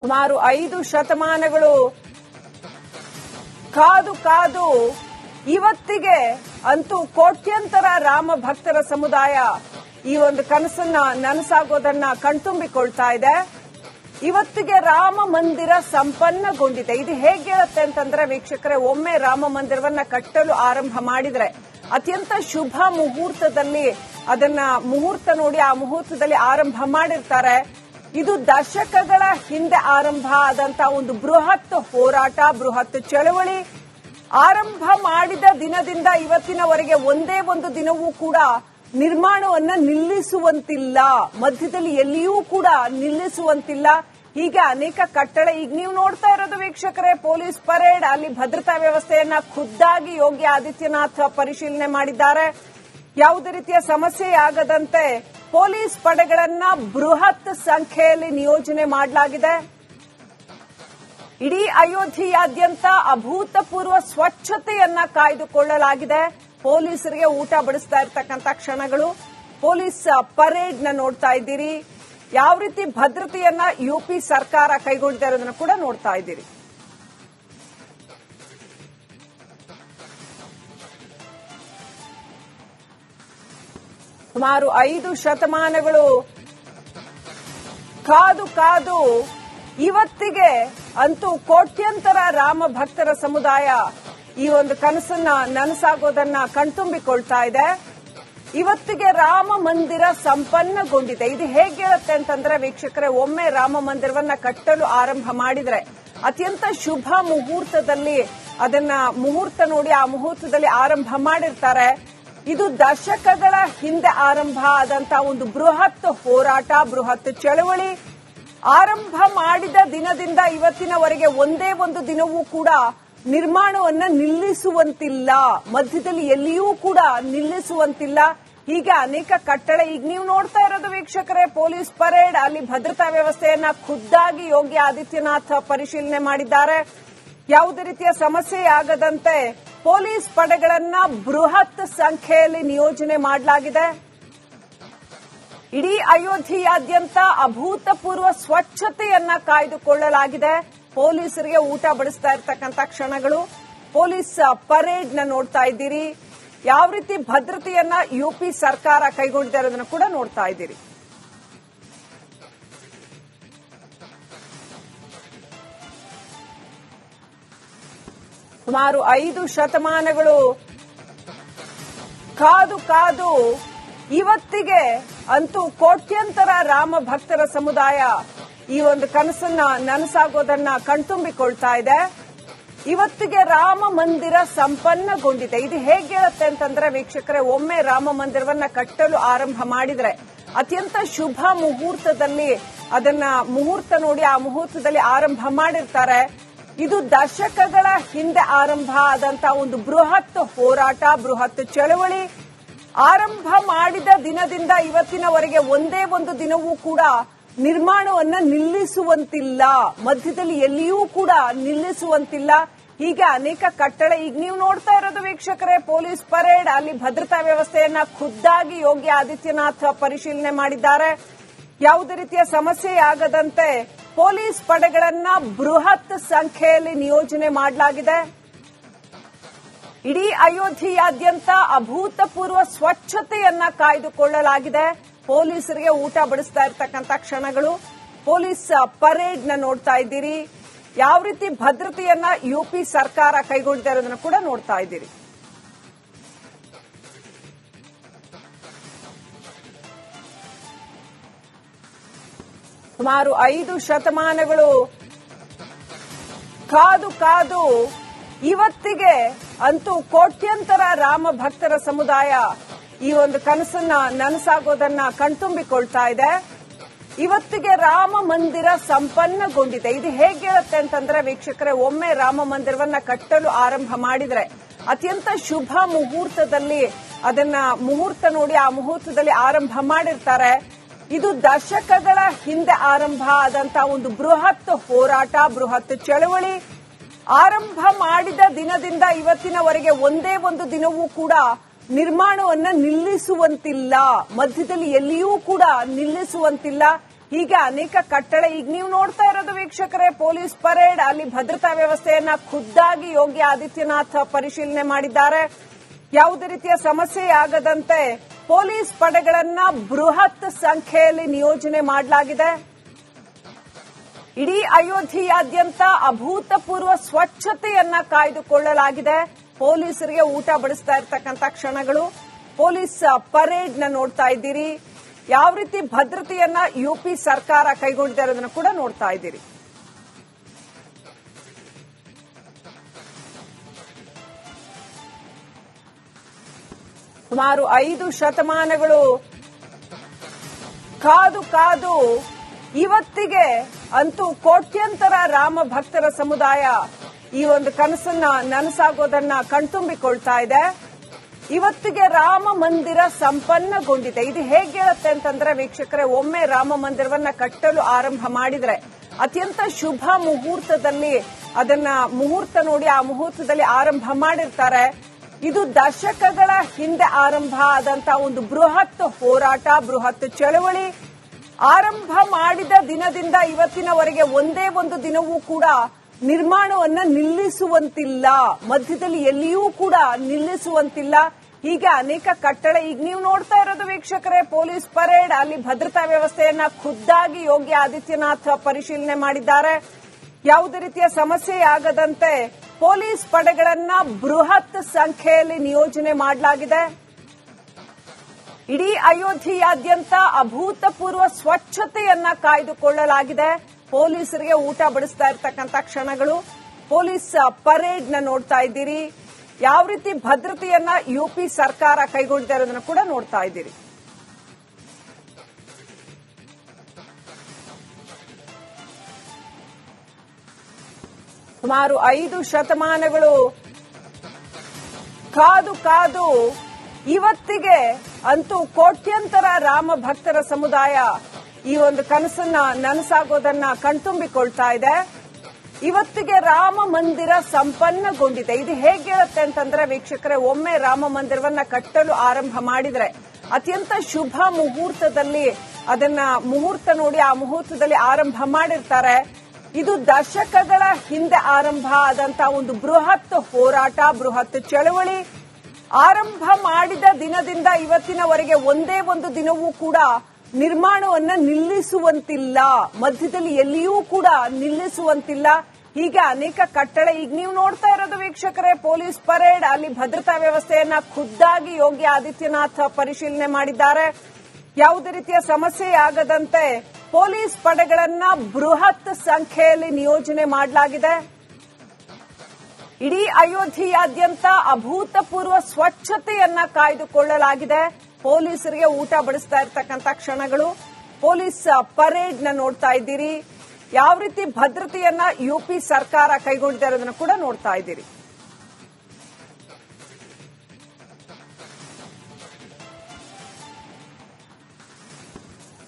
ಸುಮಾರು 5 ಶತಮಾನಗಳು ಕಾದು ಕಾದು ಇವತ್ತಿಗೆ ಅಂತೂ ಕೋಟ್ಯಂತರ ರಾಮ ಭಕ್ತರ ಸಮುದಾಯ ಈ ಒಂದು ಕನಸನ್ನ ನನಸಾಗೋದನ್ನ ಕಣ್ತುಂಬಿಕೊಳ್ತಾ ಇದೆ. ಇವತ್ತಿಗೆ ರಾಮ ಮಂದಿರ ಸಂಪನ್ನಗೊಂಡಿದೆ. ಇದು ಹೇಗಿರುತ್ತೆ ಅಂತಂದ್ರೆ ವೀಕ್ಷಕರೇ, ಒಮ್ಮೆ ರಾಮ ಮಂದಿರವನ್ನ ಕಟ್ಟಲು ಆರಂಭ ಮಾಡಿದ್ರೆ ಅತ್ಯಂತ ಶುಭ ಮುಹೂರ್ತದಲ್ಲಿ ಅದನ್ನ ಮುಹೂರ್ತ ನೋಡಿ ಆ ಮುಹೂರ್ತದಲ್ಲಿ ಆರಂಭ ಮಾಡಿರ್ತಾರೆ. ಇದು ದಶಕಗಳ ಹಿಂದೆ ಆರಂಭ ಆದಂತ ಒಂದು ಬೃಹತ್ ಹೋರಾಟ, ಬೃಹತ್ ಚಳವಳಿ. ಆರಂಭ ಮಾಡಿದ ದಿನದಿಂದ ಇವತ್ತಿನವರೆಗೆ ಒಂದೇ ಒಂದು ದಿನವೂ ಕೂಡ ನಿರ್ಮಾಣವನ್ನ ನಿಲ್ಲಿಸುವಂತಿಲ್ಲ, ಮಧ್ಯದಲ್ಲಿ ಎಲ್ಲಿಯೂ ಕೂಡ ನಿಲ್ಲಿಸುವಂತಿಲ್ಲ. ಹೀಗೆ ಅನೇಕ ಕಟ್ಟಡ. ಈಗ ನೀವು ನೋಡ್ತಾ ಇರೋದು ವೀಕ್ಷಕರೇ, ಪೊಲೀಸ್ ಪರೇಡ್, ಅಲ್ಲಿ ಭದ್ರತಾ ವ್ಯವಸ್ಥೆಯನ್ನ ಖುದ್ದಾಗಿ ಯೋಗಿ ಆದಿತ್ಯನಾಥ್ ಪರಿಶೀಲನೆ ಮಾಡಿದ್ದಾರೆ. ಯಾವುದೇ ರೀತಿಯ ಸಮಸ್ಯೆಯಾಗದಂತೆ ಪೊಲೀಸ್ ಪಡೆಗಳನ್ನ ಬೃಹತ್ ಸಂಖ್ಯೆಯಲ್ಲಿ ನಿಯೋಜನೆ ಮಾಡಲಾಗಿದೆ. ಇಡೀ ಅಯೋಧ್ಯೆಯಾದ್ಯಂತ ಅಭೂತಪೂರ್ವ ಸ್ವಚ್ಛತೆಯನ್ನ ಕಾಯ್ದುಕೊಳ್ಳಲಾಗಿದೆ. ಪೊಲೀಸರಿಗೆ ಊಟ ಬಡಿಸ್ತಾ ಇರ್ತಕ್ಕಂಥ ಕ್ಷಣಗಳು, ಪೊಲೀಸ್ ಪರೇಡ್ ನ ನೋಡ್ತಾ ಇದ್ದೀರಿ. ಯಾವ ರೀತಿ ಭದ್ರತೆಯನ್ನ ಯುಪಿ ಸರ್ಕಾರ ಕೈಗೊಂಡಿದೆ ಅನ್ನೋದನ್ನ ಕೂಡ ನೋಡ್ತಾ ಇದ್ದೀರಿ. ಸುಮಾರು 5 ಶತಮಾನಗಳು ಕಾದು ಕಾದು ಇವತ್ತಿಗೆ ಅಂತೂ ಕೋಟ್ಯಂತರ ರಾಮ ಭಕ್ತರ ಸಮುದಾಯ ಈ ಒಂದು ಕನಸನ್ನ ನನಸಾಗೋದನ್ನ ಕಣ್ತುಂಬಿಕೊಳ್ತಾ ಇದೆ. ಇವತ್ತಿಗೆ ರಾಮ ಮಂದಿರ ಸಂಪನ್ನಗೊಂಡಿದೆ. ಇದು ಹೇಗಿರುತ್ತೆ ಅಂತಂದ್ರೆ ವೀಕ್ಷಕರೇ, ಒಮ್ಮೆ ರಾಮ ಮಂದಿರವನ್ನ ಕಟ್ಟಲು ಆರಂಭ ಮಾಡಿದ್ರೆ ಅತ್ಯಂತ ಶುಭ ಮುಹೂರ್ತದಲ್ಲಿ ಅದನ್ನ ಮುಹೂರ್ತ ನೋಡಿ ಆ ಮುಹೂರ್ತದಲ್ಲಿ ಆರಂಭ ಮಾಡಿರ್ತಾರೆ. ಇದು ದಶಕಗಳ ಹಿಂದೆ ಆರಂಭ ಆದಂತ ಒಂದು ಬೃಹತ್ ಹೋರಾಟ, ಬೃಹತ್ ಚಳವಳಿ. ಆರಂಭ ಮಾಡಿದ ದಿನದಿಂದ ಇವತ್ತಿನವರೆಗೆ ಒಂದೇ ಒಂದು ದಿನವೂ ಕೂಡ ನಿರ್ಮಾಣವನ್ನ ನಿಲ್ಲಿಸುವಂತಿಲ್ಲ, ಮಧ್ಯದಲ್ಲಿ ಎಲ್ಲಿಯೂ ಕೂಡ ನಿಲ್ಲಿಸುವಂತಿಲ್ಲ. ಹೀಗೆ ಅನೇಕ ಕಟ್ಟಡ. ಈಗ ನೀವು ನೋಡ್ತಾ ಇರೋದು ವೀಕ್ಷಕರೇ, ಪೊಲೀಸ್ ಪರೇಡ್, ಅಲ್ಲಿ ಭದ್ರತಾ ವ್ಯವಸ್ಥೆಯನ್ನ ಖುದ್ದಾಗಿ ಯೋಗಿ ಆದಿತ್ಯನಾಥ್ ಪರಿಶೀಲನೆ ಮಾಡಿದ್ದಾರೆ. ಯಾವುದೇ ರೀತಿಯ ಸಮಸ್ಯೆಯಾಗದಂತೆ ಪೊಲೀಸ್ ಪಡೆಗಳನ್ನ ಬೃಹತ್ ಸಂಖ್ಯೆಯಲ್ಲಿ ನಿಯೋಜನೆ ಮಾಡಲಾಗಿದೆ. ಇಡೀ ಅಯೋಧ್ಯೆಯಾದ್ಯಂತ ಅಭೂತಪೂರ್ವ ಸ್ವಚ್ಛತೆಯನ್ನ ಕಾಯ್ದುಕೊಳ್ಳಲಾಗಿದೆ. ಪೊಲೀಸರಿಗೆ ಊಟ ಬಡಿಸ್ತಾ ಇರ್ತಕ್ಕಂಥ ಕ್ಷಣಗಳು, ಪೊಲೀಸ್ ಪರೇಡ್ ನ ನೋಡ್ತಾ ಇದ್ದೀರಿ. ಯಾವ ರೀತಿ ಭದ್ರತೆಯನ್ನ ಯುಪಿ ಸರ್ಕಾರ ಕೈಗೊಂಡಿದೆ ಅನ್ನೋದನ್ನ ಕೂಡ ನೋಡ್ತಾ ಇದ್ದೀರಿ. ಸುಮಾರು 5 ಶತಮಾನಗಳು ಕಾದು ಕಾದು ಇವತ್ತಿಗೆ ಅಂತೂ ಕೋಟ್ಯಂತರ ರಾಮ ಭಕ್ತರ ಸಮುದಾಯ ಈ ಒಂದು ಕನಸನ್ನ ನನಸಾಗೋದನ್ನ ಕಣ್ತುಂಬಿಕೊಳ್ತಾ ಇದೆ. ಇವತ್ತಿಗೆ ರಾಮ ಮಂದಿರ ಸಂಪನ್ನಗೊಂಡಿದೆ. ಇದು ಹೇಗಿರುತ್ತೆ ಅಂತಂದ್ರೆ ವೀಕ್ಷಕರೇ, ಒಮ್ಮೆ ರಾಮ ಮಂದಿರವನ್ನ ಕಟ್ಟಲು ಆರಂಭ ಮಾಡಿದ್ರೆ ಅತ್ಯಂತ ಶುಭ ಮುಹೂರ್ತದಲ್ಲಿ ಅದನ್ನ ಮುಹೂರ್ತ ನೋಡಿ ಆ ಮುಹೂರ್ತದಲ್ಲಿ ಆರಂಭ ಮಾಡಿರ್ತಾರೆ. ಇದು ದಶಕಗಳ ಹಿಂದೆ ಆರಂಭ ಆದಂತ ಒಂದು ಬೃಹತ್ ಹೋರಾಟ, ಬೃಹತ್ ಚಳವಳಿ. ಆರಂಭ ಮಾಡಿದ ದಿನದಿಂದ ಇವತ್ತಿನವರೆಗೆ ಒಂದೇ ಒಂದು ದಿನವೂ ಕೂಡ ನಿರ್ಮಾಣವನ್ನ ನಿಲ್ಲಿಸುವಂತಿಲ್ಲ, ಮಧ್ಯದಲ್ಲಿ ಎಲ್ಲಿಯೂ ಕೂಡ ನಿಲ್ಲಿಸುವಂತಿಲ್ಲ. ಹೀಗೆ ಅನೇಕ ಕಟ್ಟಡ. ಈಗ ನೀವು ನೋಡ್ತಾ ಇರೋದು ವೀಕ್ಷಕರೇ, ಪೊಲೀಸ್ ಪರೇಡ್, ಅಲ್ಲಿ ಭದ್ರತಾ ವ್ಯವಸ್ಥೆಯನ್ನ ಖುದ್ದಾಗಿ ಯೋಗಿ ಆದಿತ್ಯನಾಥ್ ಪರಿಶೀಲನೆ ಮಾಡಿದ್ದಾರೆ. ಯಾವುದೇ ರೀತಿಯ ಸಮಸ್ಯೆಯಾಗದಂತೆ ಪೊಲೀಸ್ ಪಡೆಗಳನ್ನ ಬೃಹತ್ ಸಂಖ್ಯೆಯಲ್ಲಿ ನಿಯೋಜನೆ ಮಾಡಲಾಗಿದೆ. ಇಡೀ ಅಯೋಧ್ಯೆಯಾದ್ಯಂತ ಅಭೂತಪೂರ್ವ ಸ್ವಚ್ಛತೆಯನ್ನ ಕಾಯ್ದುಕೊಳ್ಳಲಾಗಿದೆ. ಪೊಲೀಸರಿಗೆ ಊಟ ಬಡಿಸ್ತಾ ಇರ್ತಕ್ಕಂಥ ಕ್ಷಣಗಳು, ಪೊಲೀಸ್ ಪರೇಡ್ ನ ನೋಡ್ತಾ ಇದ್ದೀರಿ. ಯಾವ ರೀತಿ ಭದ್ರತೆಯನ್ನ ಯುಪಿ ಸರ್ಕಾರ ಕೈಗೊಂಡಿದೆ ಅನ್ನೋದನ್ನ ಕೂಡ ನೋಡ್ತಾ ಇದ್ದೀರಿ. ಸುಮಾರು 5 ಶತಮಾನಗಳು ಕಾದು ಕಾದು ಇವತ್ತಿಗೆ ಅಂತೂ ಕೋಟ್ಯಂತರ ರಾಮ ಭಕ್ತರ ಸಮುದಾಯ ಈ ಒಂದು ಕನಸನ್ನ ನನಸಾಗೋದನ್ನ ಕಣ್ತುಂಬಿಕೊಳ್ತಾ ಇದೆ. ಇವತ್ತಿಗೆ ರಾಮ ಮಂದಿರ ಸಂಪನ್ನಗೊಂಡಿದೆ. ಇದು ಹೇಗಿರುತ್ತೆ ಅಂತಂದ್ರೆ ವೀಕ್ಷಕರೇ, ಒಮ್ಮೆ ರಾಮ ಮಂದಿರವನ್ನ ಕಟ್ಟಲು ಆರಂಭ ಮಾಡಿದ್ರೆ ಅತ್ಯಂತ ಶುಭ ಮುಹೂರ್ತದಲ್ಲಿ ಅದನ್ನ ಮುಹೂರ್ತ ನೋಡಿ ಆ ಮುಹೂರ್ತದಲ್ಲಿ ಆರಂಭ ಮಾಡಿರ್ತಾರೆ. ಇದು ದಶಕಗಳ ಹಿಂದೆ ಆರಂಭ ಆದಂತ ಒಂದು ಬೃಹತ್ ಹೋರಾಟ, ಬೃಹತ್ ಚಳವಳಿ. ಆರಂಭ ಮಾಡಿದ ದಿನದಿಂದ ಇವತ್ತಿನವರೆಗೆ ಒಂದೇ ಒಂದು ದಿನವೂ ಕೂಡ ನಿರ್ಮಾಣವನ್ನ ನಿಲ್ಲಿಸುವಂತಿಲ್ಲ, ಮಧ್ಯದಲ್ಲಿ ಎಲ್ಲಿಯೂ ಕೂಡ ನಿಲ್ಲಿಸುವಂತಿಲ್ಲ. ಹೀಗೆ ಅನೇಕ ಕಟ್ಟಡ ಈಗ ನೀವು ನೋಡ್ತಾ ಇರೋದು ವೀಕ್ಷಕರೇ ಪೊಲೀಸ್ ಪರೇಡ್, ಅಲ್ಲಿ ಭದ್ರತಾ ವ್ಯವಸ್ಥೆಯನ್ನ ಖುದ್ದಾಗಿ ಯೋಗಿ ಆದಿತ್ಯನಾಥ್ ಪರಿಶೀಲನೆ ಮಾಡಿದ್ದಾರೆ. ಯಾವುದೇ ರೀತಿಯ ಸಮಸ್ಯೆ ಆಗದಂತೆ ಪೊಲೀಸ್ ಪಡೆಗಳನ್ನ ಬೃಹತ್ ಸಂಖ್ಯೆಯಲ್ಲಿ ನಿಯೋಜನೆ ಮಾಡಲಾಗಿದೆ. ಇಡೀ ಅಯೋಧ್ಯೆಯಾದ್ಯಂತ ಅಭೂತಪೂರ್ವ ಸ್ವಚ್ಛತೆಯನ್ನ ಕಾಯ್ದುಕೊಳ್ಳಲಾಗಿದೆ. ಪೊಲೀಸರಿಗೆ ಊಟ ಬಡಿಸ್ತಾ ಇರ್ತಕ್ಕಂಥ ಕ್ಷಣಗಳು, ಪೊಲೀಸ್ ಪರೇಡ್ ನ ನೋಡ್ತಾ ಇದ್ದೀರಿ. ಯಾವ ರೀತಿ ಭದ್ರತೆಯನ್ನ ಯುಪಿ ಸರ್ಕಾರ ಕೈಗೊಂಡಿದೆ ಅನ್ನೋದನ್ನು ಕೂಡ ನೋಡ್ತಾ ಇದ್ದೀರಿ. ಸುಮಾರು 5 ಶತಮಾನಗಳು ಕಾದು ಕಾದು ಇವತ್ತಿಗೆ ಅಂತೂ ಕೋಟ್ಯಂತರ ರಾಮ ಭಕ್ತರ ಸಮುದಾಯ ಈ ಒಂದು ಕನಸನ್ನ ನನಸಾಗೋದನ್ನ ಕಣ್ತುಂಬಿಕೊಳ್ತಾ ಇದೆ. ಇವತ್ತಿಗೆ ರಾಮ ಮಂದಿರ ಸಂಪನ್ನಗೊಂಡಿದೆ. ಇದು ಹೇಗೆ ಹೇಳುತ್ತೆ ಅಂತಂದ್ರೆ ವೀಕ್ಷಕರೇ, ಒಮ್ಮೆ ರಾಮ ಮಂದಿರವನ್ನ ಕಟ್ಟಲು ಆರಂಭ ಮಾಡಿದ್ರೆ ಅತ್ಯಂತ ಶುಭ ಮುಹೂರ್ತದಲ್ಲಿ ಅದನ್ನ ಮುಹೂರ್ತ ನೋಡಿ ಆ ಮುಹೂರ್ತದಲ್ಲಿ ಆರಂಭ ಮಾಡಿರ್ತಾರೆ. ಇದು ದಶಕಗಳ ಹಿಂದೆ ಆರಂಭ ಆದಂತ ಒಂದು ಬೃಹತ್ ಹೋರಾಟ, ಬೃಹತ್ ಚಳವಳಿ. ಆರಂಭ ಮಾಡಿದ ದಿನದಿಂದ ಇವತ್ತಿನವರೆಗೆ ಒಂದೇ ಒಂದು ದಿನವೂ ಕೂಡ ನಿರ್ಮಾಣವನ್ನ ನಿಲ್ಲಿಸುವಂತಿಲ್ಲ, ಮಧ್ಯದಲ್ಲಿ ಎಲ್ಲಿಯೂ ಕೂಡ ನಿಲ್ಲಿಸುವಂತಿಲ್ಲ. ಹೀಗೆ ಅನೇಕ ಕಟ್ಟಡ ಈಗ ನೀವು ನೋಡ್ತಾ ಇರೋದು ವೀಕ್ಷಕರೇ ಪೊಲೀಸ್ ಪರೇಡ್, ಅಲ್ಲಿ ಭದ್ರತಾ ವ್ಯವಸ್ಥೆಯನ್ನ ಖುದ್ದಾಗಿ ಯೋಗಿ ಆದಿತ್ಯನಾಥ್ ಪರಿಶೀಲನೆ ಮಾಡಿದ್ದಾರೆ. ಯಾವುದೇ ರೀತಿಯ ಸಮಸ್ಯೆ ಆಗದಂತೆ ಪೊಲೀಸ್ ಪಡೆಗಳನ್ನ ಬೃಹತ್ ಸಂಖ್ಯೆಯಲ್ಲಿ ನಿಯೋಜನೆ ಮಾಡಲಾಗಿದೆ. ಇಡೀ ಅಯೋಧ್ಯೆಯಾದ್ಯಂತ ಅಭೂತಪೂರ್ವ ಸ್ವಚ್ಛತೆಯನ್ನ ಕಾಯ್ದುಕೊಳ್ಳಲಾಗಿದೆ. ಪೊಲೀಸರಿಗೆ ಊಟ ಬಡಿಸ್ತಾ ಇರ್ತಕ್ಕಂಥ ಕ್ಷಣಗಳು, ಪೊಲೀಸ್ ಪರೇಡ್ ನ ನೋಡ್ತಾ ಇದ್ದೀರಿ. ಯಾವ ರೀತಿ ಭದ್ರತೆಯನ್ನ ಯುಪಿ ಸರ್ಕಾರ ಕೈಗೊಂಡಿದೆ ಅನ್ನೋದನ್ನು ಕೂಡ ನೋಡ್ತಾ ಇದ್ದೀರಿ. ಸುಮಾರು 5 ಶತಮಾನಗಳು ಕಾದು ಕಾದು ಇವತ್ತಿಗೆ ಅಂತೂ ಕೋಟ್ಯಂತರ ರಾಮ ಭಕ್ತರ ಸಮುದಾಯ ಈ ಒಂದು ಕನಸನ್ನ ನನಸಾಗೋದನ್ನ ಕಣ್ತುಂಬಿಕೊಳ್ತಾ ಇದೆ. ಇವತ್ತಿಗೆ ರಾಮ ಮಂದಿರ ಸಂಪನ್ನಗೊಂಡಿದೆ. ಇದು ಹೇಗೆ ಹೇಳುತ್ತೆ ಅಂತಂದ್ರೆ ವೀಕ್ಷಕರೇ, ಒಮ್ಮೆ ರಾಮ ಮಂದಿರವನ್ನ ಕಟ್ಟಲು ಆರಂಭ ಮಾಡಿದ್ರೆ ಅತ್ಯಂತ ಶುಭ ಮುಹೂರ್ತದಲ್ಲಿ ಅದನ್ನ ಮುಹೂರ್ತ ನೋಡಿ ಆ ಮುಹೂರ್ತದಲ್ಲಿ ಆರಂಭ ಮಾಡಿರ್ತಾರೆ. ಇದು ದಶಕಗಳ ಹಿಂದೆ ಆರಂಭ ಆದಂತ ಒಂದು ಬೃಹತ್ ಹೋರಾಟ, ಬೃಹತ್ ಚಳವಳಿ. ಆರಂಭ ಮಾಡಿದ ದಿನದಿಂದ ಇವತ್ತಿನವರೆಗೆ ಒಂದೇ ಒಂದು ದಿನವೂ ಕೂಡ ನಿರ್ಮಾಣವನ್ನ ನಿಲ್ಲಿಸುವಂತಿಲ್ಲ, ಮಧ್ಯದಲ್ಲಿ ಎಲ್ಲಿಯೂ ಕೂಡ ನಿಲ್ಲಿಸುವಂತಿಲ್ಲ. ಹೀಗೆ ಅನೇಕ ಕಟ್ಟಡ ಈಗ ನೀವು ನೋಡ್ತಾ ಇರೋದು ವೀಕ್ಷಕರೇ ಪೊಲೀಸ್ ಪರೇಡ್, ಅಲ್ಲಿ ಭದ್ರತಾ ವ್ಯವಸ್ಥೆಯನ್ನ ಖುದ್ದಾಗಿ ಯೋಗಿ ಆದಿತ್ಯನಾಥ್ ಪರಿಶೀಲನೆ ಮಾಡಿದ್ದಾರೆ. ಯಾವುದೇ ರೀತಿಯ ಸಮಸ್ಯೆ ಆಗದಂತೆ ಪೊಲೀಸ್ ಪಡೆಗಳನ್ನ ಬೃಹತ್ ಸಂಖ್ಯೆಯಲ್ಲಿ ನಿಯೋಜನೆ ಮಾಡಲಾಗಿದೆ. ಇಡೀ ಅಯೋಧ್ಯೆಯಾದ್ಯಂತ ಅಭೂತಪೂರ್ವ ಸ್ವಚ್ಛತೆಯನ್ನ ಕಾಯ್ದುಕೊಳ್ಳಲಾಗಿದೆ. ಪೊಲೀಸರಿಗೆ ಊಟ ಬಡಿಸ್ತಾ ಇರ್ತಕ್ಕಂಥ ಕ್ಷಣಗಳು, ಪೊಲೀಸ್ ಪರೇಡ್ ನ ನೋಡ್ತಾ ಇದ್ದೀರಿ. ಯಾವ ರೀತಿ ಭದ್ರತೆಯನ್ನ ಯುಪಿ ಸರ್ಕಾರ ಕೈಗೊಂಡಿದೆ ಅನ್ನೋದನ್ನು ಕೂಡ ನೋಡ್ತಾ ಇದ್ದೀರಿ.